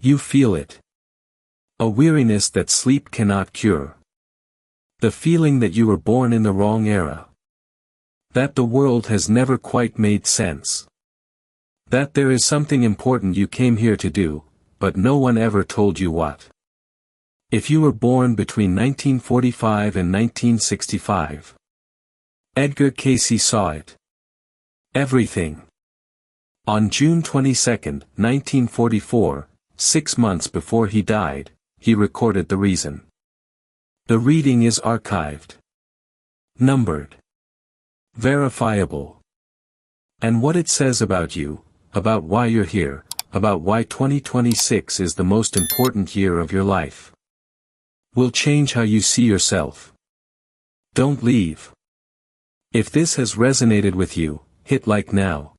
You feel it. A weariness that sleep cannot cure. The feeling that you were born in the wrong era. That the world has never quite made sense. That there is something important you came here to do, but no one ever told you what. If you were born between 1945 and 1965. Edgar Cayce saw it. Everything. On June 22, 1944, 6 months before he died, he recorded the reason. The reading is archived. Numbered. Verifiable. And what it says about you, about why you're here, about why 2026 is the most important year of your life, will change how you see yourself. Don't leave. If this has resonated with you, hit like now.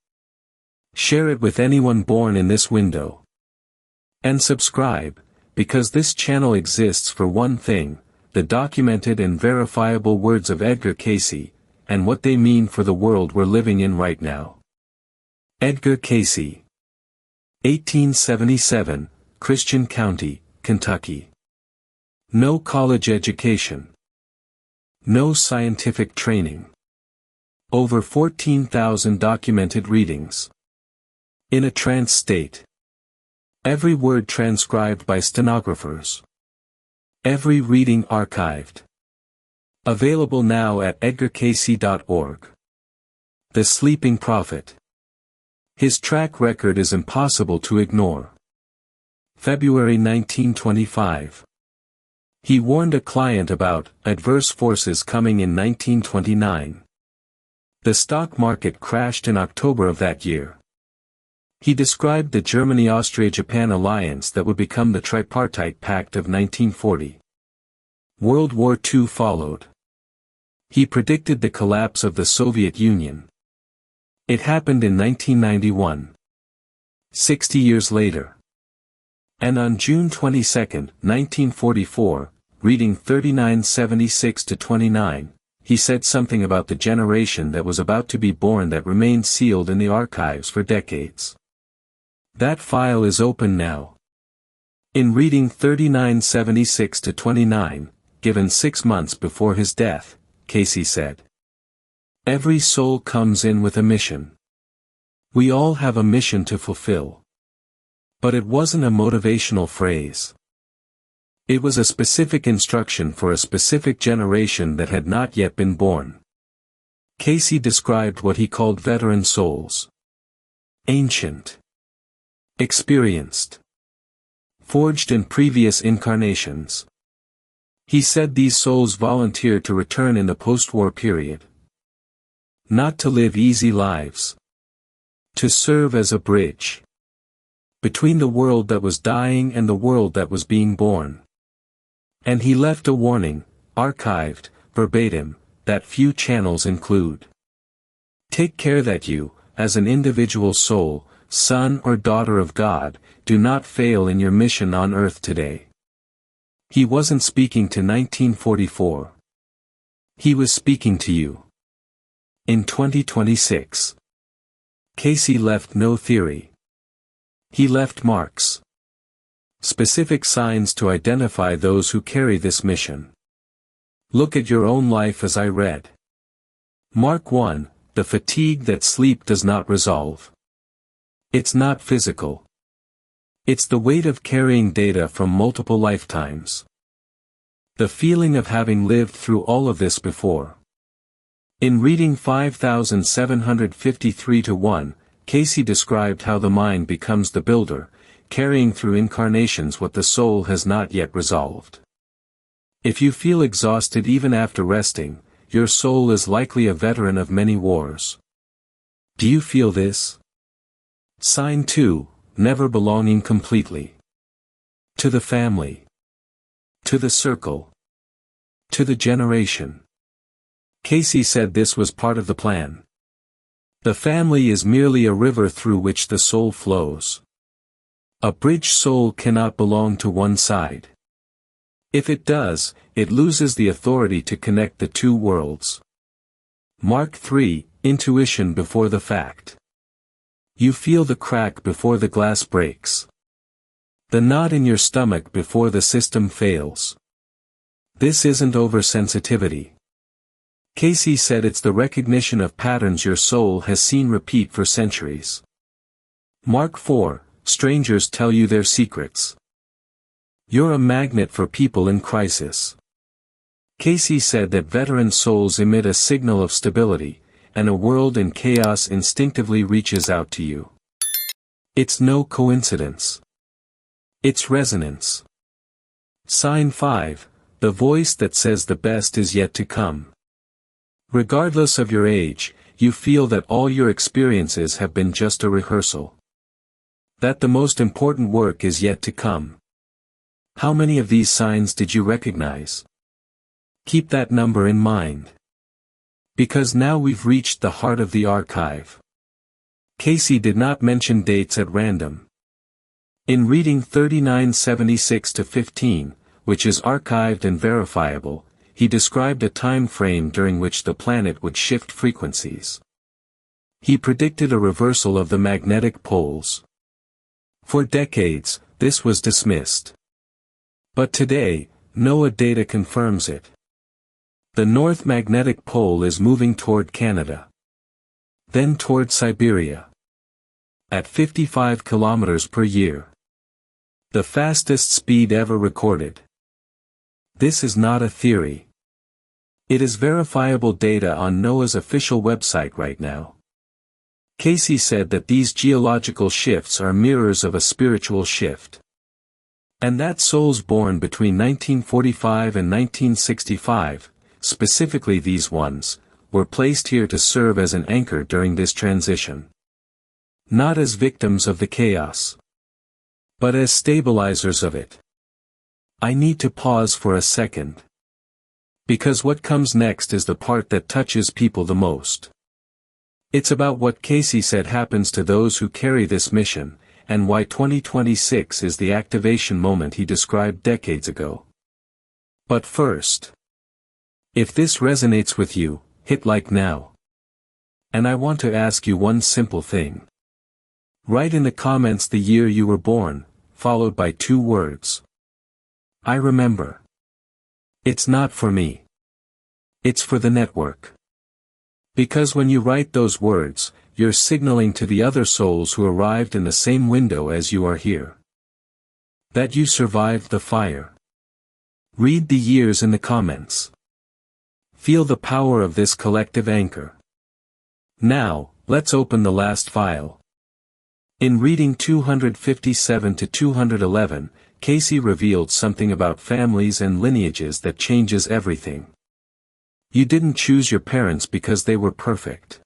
Share it with anyone born in this window. And subscribe, because this channel exists for one thing, the documented and verifiable words of Edgar Cayce, and what they mean for the world we're living in right now. Edgar Cayce. 1877, Christian County, Kentucky. No college education. No scientific training. Over 14,000 documented readings. In a trance state. Every word transcribed by stenographers. Every reading archived. Available now at edgarcayce.org. The Sleeping Prophet. His track record is impossible to ignore. February 1925. He warned a client about adverse forces coming in 1929. The stock market crashed in October of that year. He described the Germany-Austria-Japan alliance that would become the Tripartite Pact of 1940. World War II followed. He predicted the collapse of the Soviet Union. It happened in 1991. 60 years later. And on June 22, 1944, reading 3976-29, he said something about the generation that was about to be born that remained sealed in the archives for decades. That file is open now. In reading 3976-29, given 6 months before his death, Cayce said, "Every soul comes in with a mission. We all have a mission to fulfill." But it wasn't a motivational phrase. It was a specific instruction for a specific generation that had not yet been born. Cayce described what he called veteran souls. Ancient. Experienced. Forged in previous incarnations. He said these souls volunteered to return in the post-war period. Not to live easy lives. To serve as a bridge. Between the world that was dying and the world that was being born. And he left a warning, archived, verbatim, that few channels include. Take care that you, as an individual soul, son or daughter of God, do not fail in your mission on earth today. He wasn't speaking to 1944. He was speaking to you. In 2026. Cayce left no theory. He left marks. Specific signs to identify those who carry this mission. Look at your own life as I read. Mark 1, the fatigue that sleep does not resolve. It's not physical. It's the weight of carrying data from multiple lifetimes. The feeling of having lived through all of this before. In reading 5753-1, Cayce described how the mind becomes the builder, carrying through incarnations what the soul has not yet resolved. If you feel exhausted even after resting, your soul is likely a veteran of many wars. Do you feel this? Sign 2, never belonging completely. To the family. To the circle. To the generation. Cayce said this was part of the plan. The family is merely a river through which the soul flows. A bridge soul cannot belong to one side. If it does, it loses the authority to connect the two worlds. Mark 3, intuition before the fact. You feel the crack before the glass breaks. The knot in your stomach before the system fails. This isn't oversensitivity. Cayce said it's the recognition of patterns your soul has seen repeat for centuries. Mark 4, strangers tell you their secrets. You're a magnet for people in crisis. Cayce said that veteran souls emit a signal of stability, and a world in chaos instinctively reaches out to you. It's no coincidence. It's resonance. Sign 5, the voice that says the best is yet to come. Regardless of your age, you feel that all your experiences have been just a rehearsal. That the most important work is yet to come. How many of these signs did you recognize? Keep that number in mind. Because now we've reached the heart of the archive. Cayce did not mention dates at random. In reading 3976-15, which is archived and verifiable, he described a time frame during which the planet would shift frequencies. He predicted a reversal of the magnetic poles. For decades, this was dismissed. But today, NOAA data confirms it. The North Magnetic Pole is moving toward Canada. Then toward Siberia. At 55 kilometers per year. The fastest speed ever recorded. This is not a theory. It is verifiable data on NOAA's official website right now. Cayce said that these geological shifts are mirrors of a spiritual shift. And that souls born between 1945 and 1965, specifically these ones, were placed here to serve as an anchor during this transition. Not as victims of the chaos, but as stabilizers of it. I need to pause for a second. Because what comes next is the part that touches people the most. It's about what Cayce said happens to those who carry this mission, and why 2026 is the activation moment he described decades ago. But first, if this resonates with you, hit like now. And I want to ask you one simple thing. Write in the comments the year you were born, followed by 2 words. I remember. It's not for me. It's for the network. Because when you write those words, you're signaling to the other souls who arrived in the same window as you are here. That you survived the fire. Read the years in the comments. Feel the power of this collective anchor. Now, let's open the last file. In reading 257-211, Cayce revealed something about families and lineages that changes everything. You didn't choose your parents because they were perfect.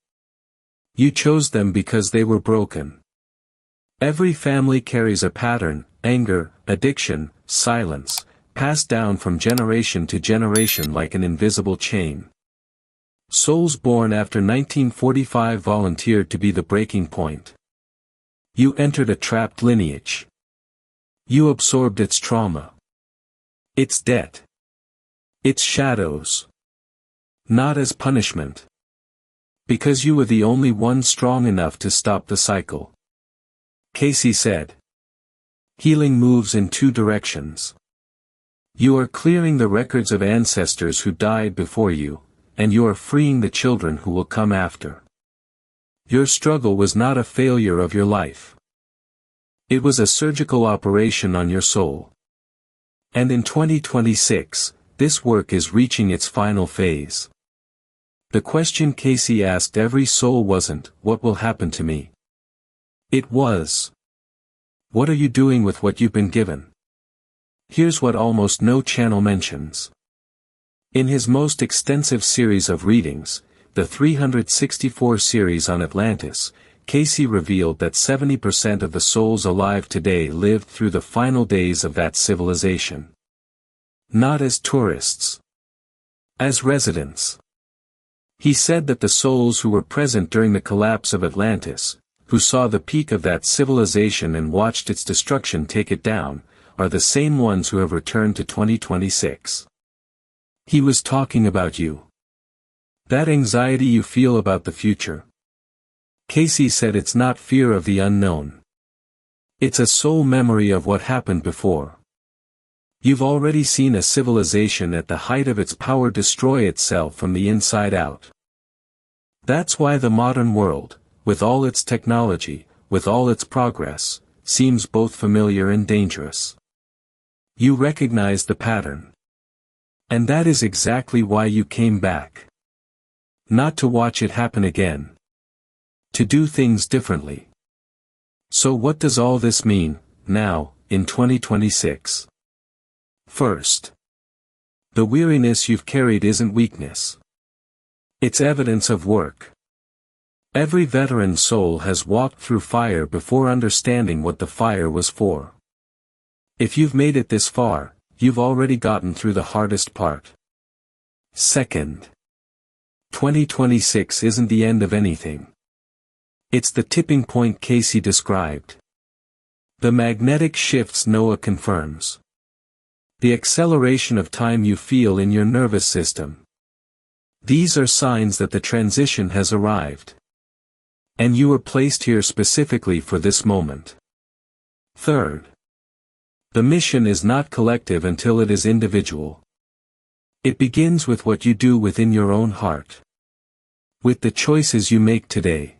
You chose them because they were broken. Every family carries a pattern, anger, addiction, silence, passed down from generation to generation like an invisible chain. Souls born after 1945 volunteered to be the breaking point. You entered a trapped lineage. You absorbed its trauma. Its debt. Its shadows. Not as punishment. Because you were the only one strong enough to stop the cycle. Cayce said. Healing moves in 2 directions. You are clearing the records of ancestors who died before you, and you are freeing the children who will come after. Your struggle was not a failure of your life. It was a surgical operation on your soul. And in 2026, this work is reaching its final phase. The question Cayce asked every soul wasn't, what will happen to me? It was, what are you doing with what you've been given? Here's what almost no channel mentions. In his most extensive series of readings, the 364 series on Atlantis, Cayce revealed that 70% of the souls alive today lived through the final days of that civilization. Not as tourists. As residents. He said that the souls who were present during the collapse of Atlantis, who saw the peak of that civilization and watched its destruction take it down, are the same ones who have returned to 2026. He was talking about you. That anxiety you feel about the future. Cayce said it's not fear of the unknown. It's a soul memory of what happened before. You've already seen a civilization at the height of its power destroy itself from the inside out. That's why the modern world, with all its technology, with all its progress, seems both familiar and dangerous. You recognize the pattern. And that is exactly why you came back. Not to watch it happen again. To do things differently. So what does all this mean, now, in 2026? First, the weariness you've carried isn't weakness. It's evidence of work. Every veteran soul has walked through fire before understanding what the fire was for. If you've made it this far, you've already gotten through the hardest part. Second, 2026 isn't the end of anything. It's the tipping point Cayce described. The magnetic shifts Noah confirms. The acceleration of time you feel in your nervous system. These are signs that the transition has arrived. And you were placed here specifically for this moment. Third, the mission is not collective until it is individual. It begins with what you do within your own heart. With the choices you make today.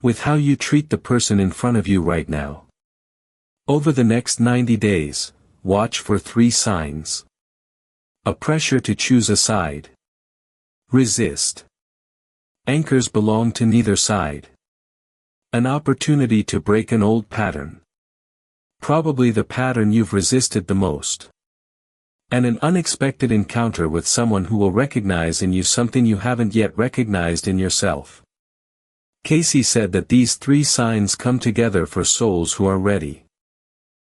With how you treat the person in front of you right now. Over the next 90 days, watch for 3 signs. A pressure to choose a side. Resist. Anchors belong to neither side. An opportunity to break an old pattern. Probably the pattern you've resisted the most. And an unexpected encounter with someone who will recognize in you something you haven't yet recognized in yourself. Cayce said that these 3 signs come together for souls who are ready.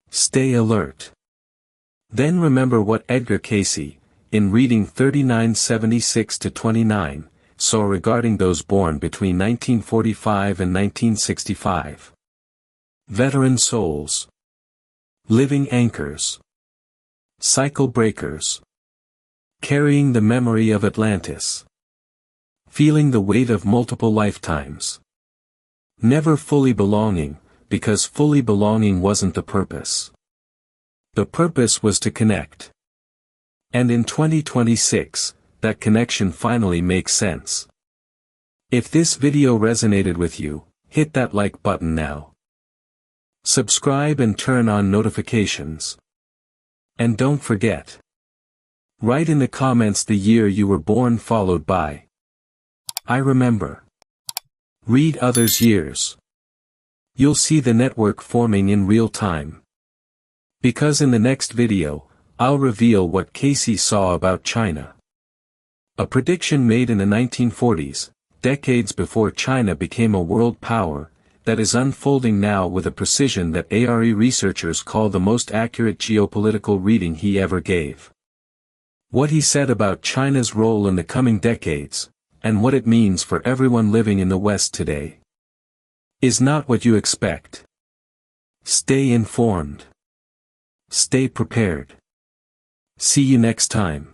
Stay alert. Then remember what Edgar Cayce, in reading 3976-29, saw regarding those born between 1945 and 1965. Veteran souls. Living anchors. Cycle breakers. Carrying the memory of Atlantis. Feeling the weight of multiple lifetimes. Never fully belonging, because fully belonging wasn't the purpose. The purpose was to connect. And in 2026, that connection finally makes sense. If this video resonated with you, hit that like button now. Subscribe and turn on notifications. And don't forget. Write in the comments the year you were born followed by I remember. Read others' years. You'll see the network forming in real time. Because in the next video, I'll reveal what Cayce saw about China. A prediction made in the 1940s, decades before China became a world power, that is unfolding now with a precision that ARE researchers call the most accurate geopolitical reading he ever gave. What he said about China's role in the coming decades, and what it means for everyone living in the West today, is not what you expect. Stay informed. Stay prepared. See you next time.